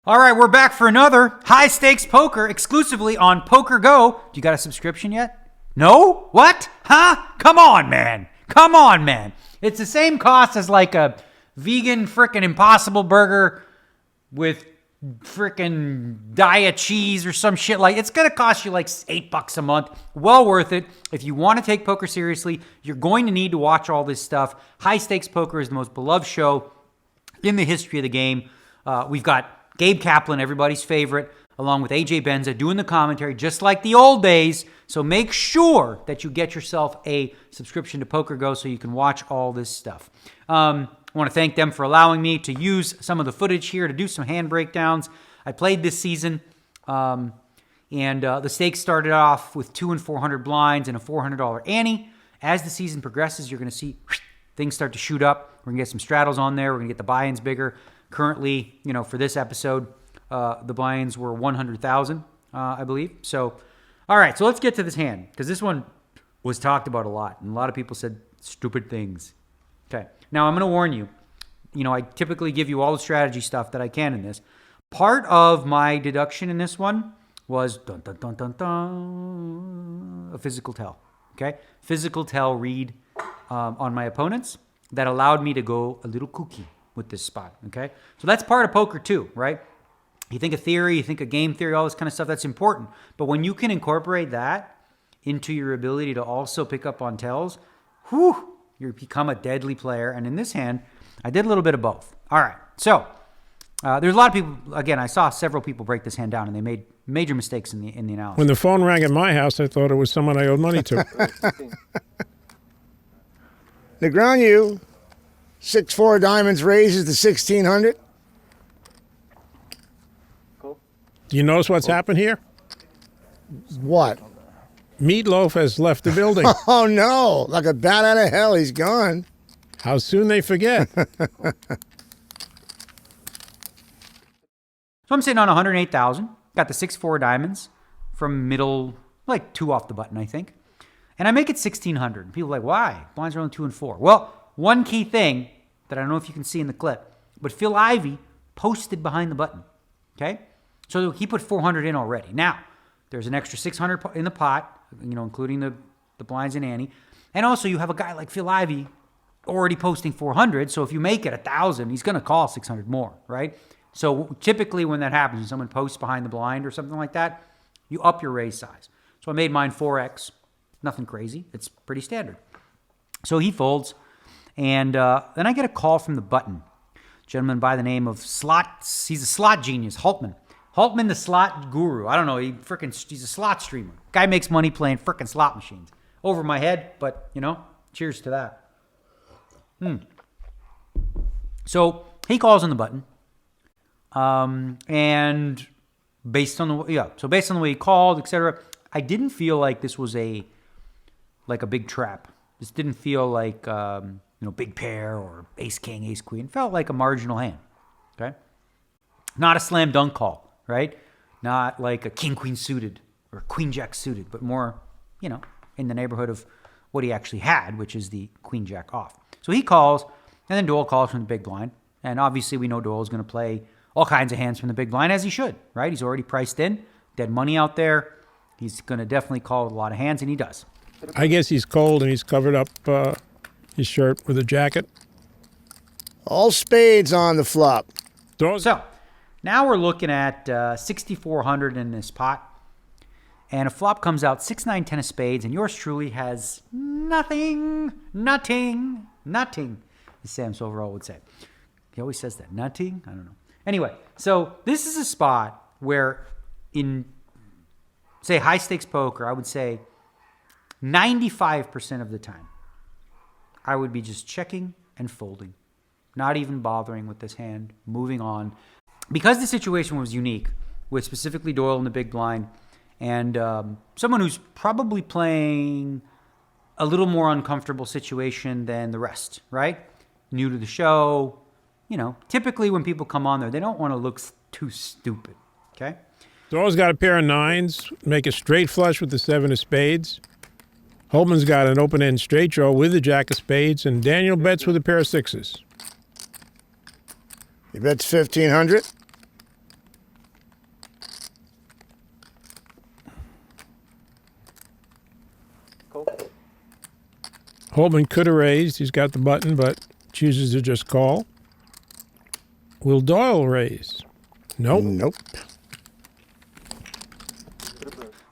All right, we're back for another high-stakes poker exclusively on PokerGo. You got a subscription yet? No? What? Huh? Come on, man. Come on, man. It's the same cost as like a vegan frickin' Impossible Burger with frickin' diet cheese or some shit. Like, it's going to cost you like $8 a month. Well worth it. If you want to take poker seriously, you're going to need to watch all this stuff. High-stakes poker is the most beloved show in the history of the game. We've got Gabe Kaplan, everybody's favorite, along with AJ Benza, doing the commentary just like the old days. So make sure that you get yourself a subscription to PokerGo so you can watch all this stuff. I want to thank them for allowing me to use some of the footage here to do some hand breakdowns. I played this season, and the stakes started off with 2 and 400 blinds and a $400 ante. As the season progresses, you're going to see things start to shoot up. We're going to get some straddles on there. We're going to get the buy-ins bigger. Currently, for this episode, the buy-ins were 100,000, I believe. So, all right, so let's get to this hand, because this one was talked about a lot, and a lot of people said stupid things. Okay, now I'm going to warn you. I typically give you all the strategy stuff that I can in this. Part of my deduction in this one was dun, dun, dun, dun, dun, a physical tell. Okay, physical tell read on my opponents that allowed me to go a little kooky with this spot, okay? So that's part of poker too, right? You think of theory, you think of game theory, all this kind of stuff, that's important. But when you can incorporate that into your ability to also pick up on tells, you become a deadly player. And in this hand, I did a little bit of both. All right, so there's a lot of people, again, I saw several people break this hand down and they made major mistakes in the analysis. When the phone rang at my house, I thought it was someone I owed money to. Negreanu, 6-4 diamonds raises to 1,600. Cool. Do you notice what's happened here? What? Meatloaf has left the building. Oh, no. Like a bat out of hell, he's gone. How soon they forget. So I'm sitting on 108,000. Got the 6-4 diamonds from middle, like 2 off the button, I think. And I make it 1,600. People are like, why? Blinds are only 2 and 4. Well, one key thing that I don't know if you can see in the clip, but Phil Ivey posted behind the button, okay? So he put 400 in already. Now, there's an extra 600 in the pot, including the blinds and ante. And also you have a guy like Phil Ivey already posting 400, so if you make it 1,000, he's going to call 600 more, right? So typically when that happens, when someone posts behind the blind or something like that, you up your raise size. So I made mine 4x. Nothing crazy. It's pretty standard. So he folds. And then I get a call from the button. Gentleman by the name of he's a slot genius, Hultman. Hultman, the slot guru. I don't know, he's a slot streamer. Guy makes money playing frickin' slot machines. Over my head, but, cheers to that. So he calls on the button. And based on the way he called, etc., I didn't feel like this was a big trap. This didn't feel like big pair or ace king, ace queen. It felt like a marginal hand, okay? Not a slam dunk call, right? Not like a king queen suited or queen jack suited, but more, in the neighborhood of what he actually had, which is the queen jack off. So he calls, and then Doyle calls from the big blind. And obviously we know Doyle's going to play all kinds of hands from the big blind, as he should, right? He's already priced in, dead money out there. He's going to definitely call a lot of hands, and he does. I guess he's cold and he's covered up his shirt with a jacket. All spades on the flop. So now we're looking at 6,400 in this pot. And a flop comes out 6, 9, 10 of spades, and yours truly has nothing, as Sam Soverall would say. He always says that. Nothing? I don't know. Anyway, so this is a spot where in, say, high-stakes poker, I would say 95% of the time, I would be just checking and folding, not even bothering with this hand, moving on. Because the situation was unique, with specifically Doyle in the big blind, and someone who's probably playing a little more uncomfortable situation than the rest, right? New to the show. Typically when people come on there, they don't want to look too stupid, okay? Doyle's got a pair of 9s, make a straight flush with the 7 of spades. Holtman's got an open-end straight draw with the jack of spades, and Daniel bets with a pair of 6s. He bets 1,500. Holman could have raised. He's got the button, but chooses to just call. Will Doyle raise? Nope. Nope.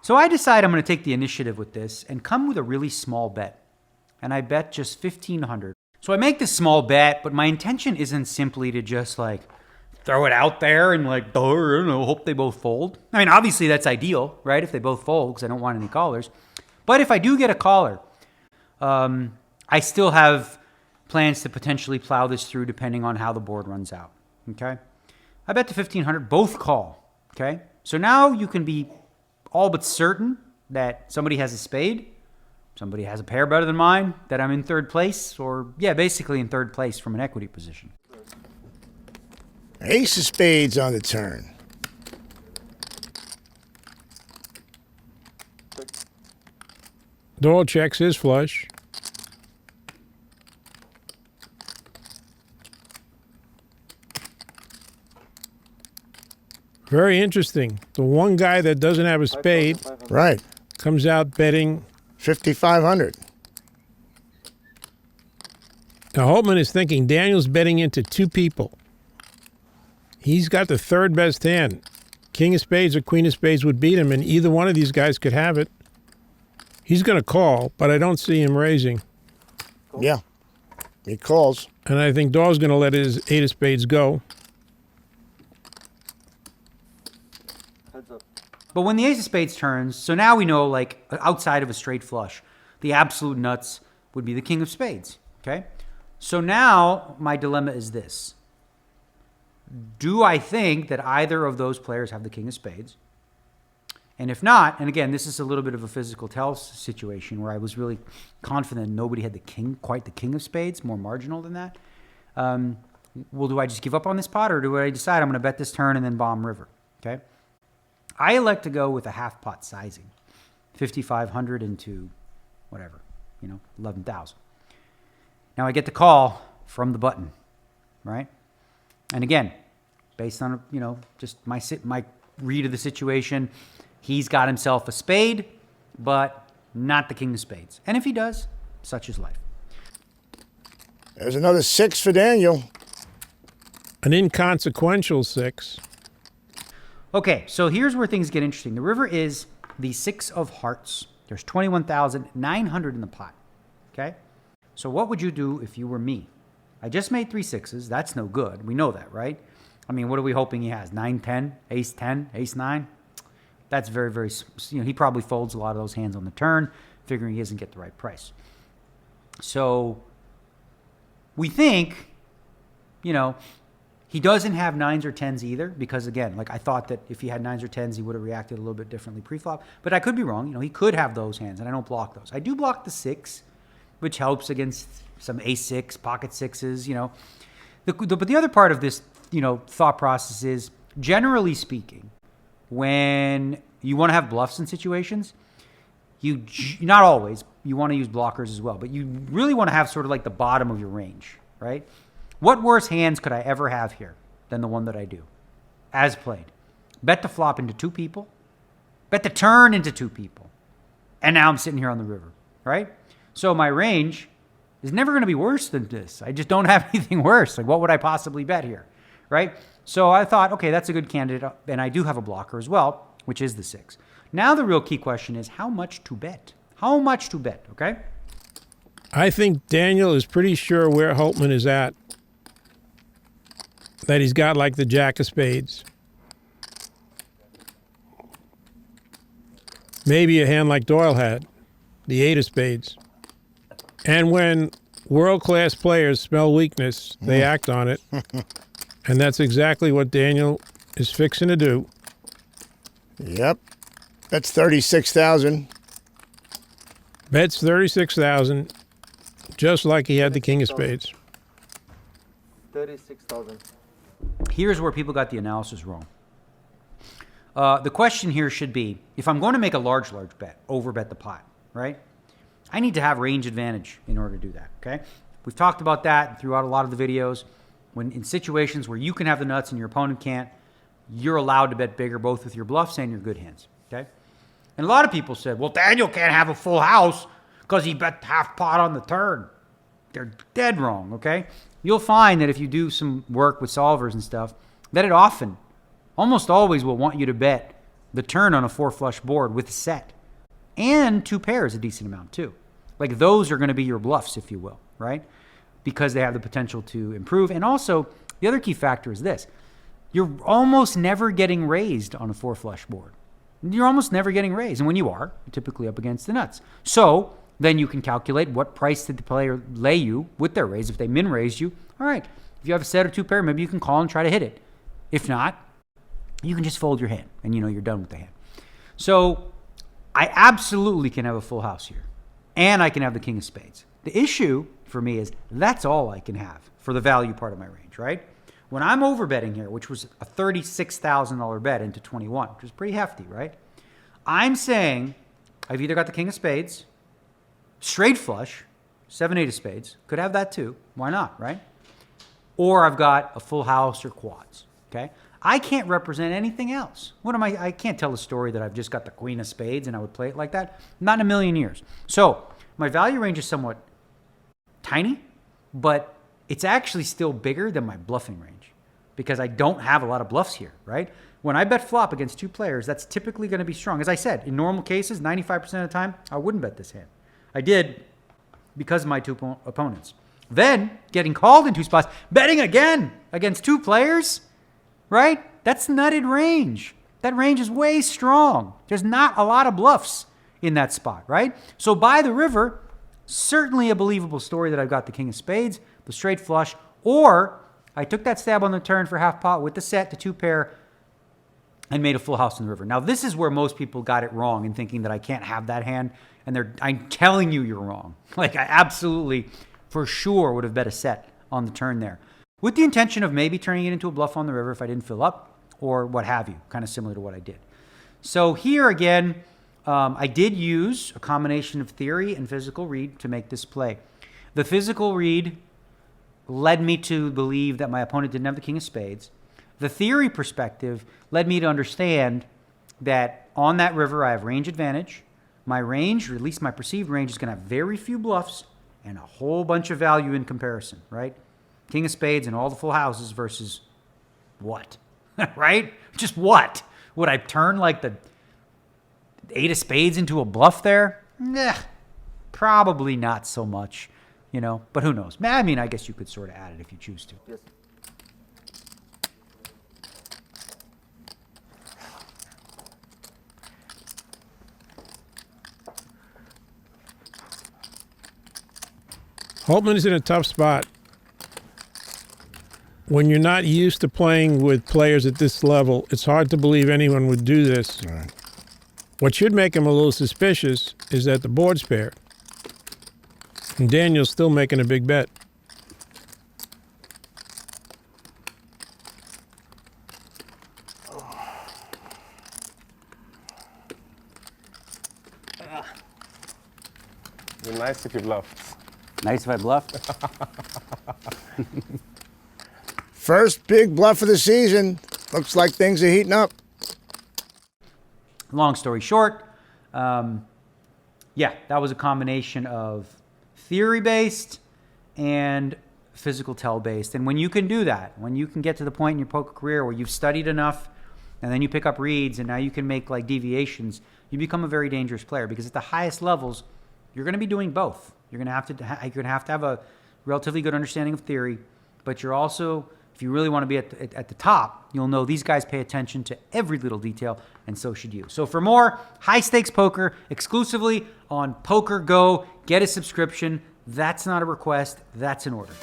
So I decide I'm going to take the initiative with this and come with a really small bet. And I bet just 1,500. So I make this small bet, but my intention isn't simply to just like throw it out there and like, I don't know, hope they both fold. I mean, obviously that's ideal, right? If they both fold, because I don't want any callers. But if I do get a caller, I still have plans to potentially plow this through depending on how the board runs out, okay? I bet to 1,500, both call, okay? So now you can be all but certain that somebody has a spade, somebody has a pair better than mine, that I'm in third place, or yeah, basically in third place from an equity position. Ace of spades on the turn. Doyle checks his flush. Very interesting. The one guy that doesn't have a spade Right. comes out betting. 5,500. Now, Holtman is thinking Daniel's betting into two people. He's got the third best hand. King of spades or queen of spades would beat him, and either one of these guys could have it. He's going to call, but I don't see him raising. Yeah. He calls. And I think Doyle's going to let his eight of spades go. But when the ace of spades turns, so now we know, like, outside of a straight flush, the absolute nuts would be the king of spades, okay? So now my dilemma is this. Do I think that either of those players have the king of spades? And if not, and again, this is a little bit of a physical tell situation where I was really confident nobody had the king, quite the king of spades, more marginal than that. Well, do I just give up on this pot, or do I decide I'm going to bet this turn and then bomb river, okay? I elect to go with a half pot sizing, 5,500 into whatever, 11,000. Now I get the call from the button, right? And again, based on, just my read of the situation, he's got himself a spade, but not the king of spades. And if he does, such is life. There's another 6 for Daniel. An inconsequential 6. Okay, so here's where things get interesting. The river is the 6 of hearts. There's 21,900 in the pot, okay? So what would you do if you were me? I just made 3 sixes. That's no good. We know that, right? I mean, what are we hoping he has? 9, 10, ace 10, ace 9? That's very, very, he probably folds a lot of those hands on the turn, figuring he doesn't get the right price. So we think, he doesn't have 9s or 10s either, because again, like I thought that if he had 9s or 10s, he would have reacted a little bit differently pre-flop. But I could be wrong. He could have those hands, and I don't block those. I do block the 6, which helps against some ace 6, pocket 6s. But the other part of this, thought process is, generally speaking, when you want to have bluffs in situations, you not always, you want to use blockers as well, but you really want to have sort of like the bottom of your range, right? What worse hands could I ever have here than the one that I do, as played? Bet the flop into 2 people, bet the turn into 2 people, and now I'm sitting here on the river, right? So my range is never going to be worse than this. I just don't have anything worse. Like, what would I possibly bet here, right? So I thought, okay, that's a good candidate, and I do have a blocker as well, which is the 6. Now the real key question is how much to bet? How much to bet, okay? I think Daniel is pretty sure where Holtman is at. That he's got like the jack of spades. Maybe a hand like Doyle had, the 8 of spades. And when world-class players smell weakness, they act on it. And that's exactly what Daniel is fixing to do. Yep. That's 36,000. Bets 36,000, just like he had the king of spades. 36,000. Here's where people got the analysis wrong. The question here should be, if I'm going to make a large bet, overbet the pot, right? I need to have range advantage in order to do that, okay? We've talked about that throughout a lot of the videos. When in situations where you can have the nuts and your opponent can't, you're allowed to bet bigger both with your bluffs and your good hands, okay? And a lot of people said, well, Daniel can't have a full house because he bet half pot on the turn. They're dead wrong, okay? You'll find that if you do some work with solvers and stuff, that it often, almost always will want you to bet the turn on a 4-flush board with a set. And 2 pairs a decent amount too. Like those are going to be your bluffs, if you will, right? Because they have the potential to improve. And also, the other key factor is this. You're almost never getting raised on a 4-flush board. You're almost never getting raised. And when you are, you're typically up against the nuts. So then you can calculate what price did the player lay you with their raise. If they min-raised you, all right. If you have a set or 2 pair, maybe you can call and try to hit it. If not, you can just fold your hand and you know you're done with the hand. So I absolutely can have a full house here. And I can have the king of spades. The issue for me is that's all I can have for the value part of my range, right? When I'm overbetting here, which was a $36,000 bet into 21, which is pretty hefty, right? I'm saying I've either got the king of spades, straight flush, 7-8 of spades, could have that too. Why not, right? Or I've got a full house or quads, okay? I can't represent anything else. What am I can't tell a story that I've just got the queen of spades and I would play it like that. Not in a million years. So my value range is somewhat tiny, but it's actually still bigger than my bluffing range because I don't have a lot of bluffs here, right? When I bet flop against 2 players, that's typically going to be strong. As I said, in normal cases, 95% of the time, I wouldn't bet this hand. I did because of my 2 opponents. Then, getting called in 2 spots, betting again against 2 players, right? That's nutted range. That range is way strong. There's not a lot of bluffs in that spot, right? So by the river, certainly a believable story that I've got the king of spades, the straight flush, or I took that stab on the turn for half pot with the set, the 2 pair, and made a full house in the river. Now, this is where most people got it wrong in thinking that I can't have that hand, and I'm telling you you're wrong. Like, I absolutely, for sure, would have bet a set on the turn there, with the intention of maybe turning it into a bluff on the river if I didn't fill up, or what have you, kind of similar to what I did. So here again, I did use a combination of theory and physical read to make this play. The physical read led me to believe that my opponent didn't have the king of spades. The theory perspective led me to understand that on that river I have range advantage. My range, or at least my perceived range, is going to have very few bluffs and a whole bunch of value in comparison, right? King of spades and all the full houses versus what? Right? Just what? Would I turn like the 8 of spades into a bluff there? Probably not so much, you know, but who knows? I mean, I guess you could sort of add it if you choose to. Yes. Holtman is in a tough spot. When you're not used to playing with players at this level, it's hard to believe anyone would do this. Right. What should make him a little suspicious is that the board's paired. And Daniel's still making a big bet. Be nice if you bluff. Nice if I bluffed. First big bluff of the season. Looks like things are heating up. Long story short, yeah, that was a combination of theory-based and physical tell-based. And when you can do that, when you can get to the point in your poker career where you've studied enough and then you pick up reads and now you can make like deviations, you become a very dangerous player because at the highest levels, you're going to be doing both. You're going to have to have a relatively good understanding of theory, but you're also, if you really want to be at the top, you'll know these guys pay attention to every little detail, and so should you. So for more high-stakes poker exclusively on PokerGO, get a subscription. That's not a request. That's an order.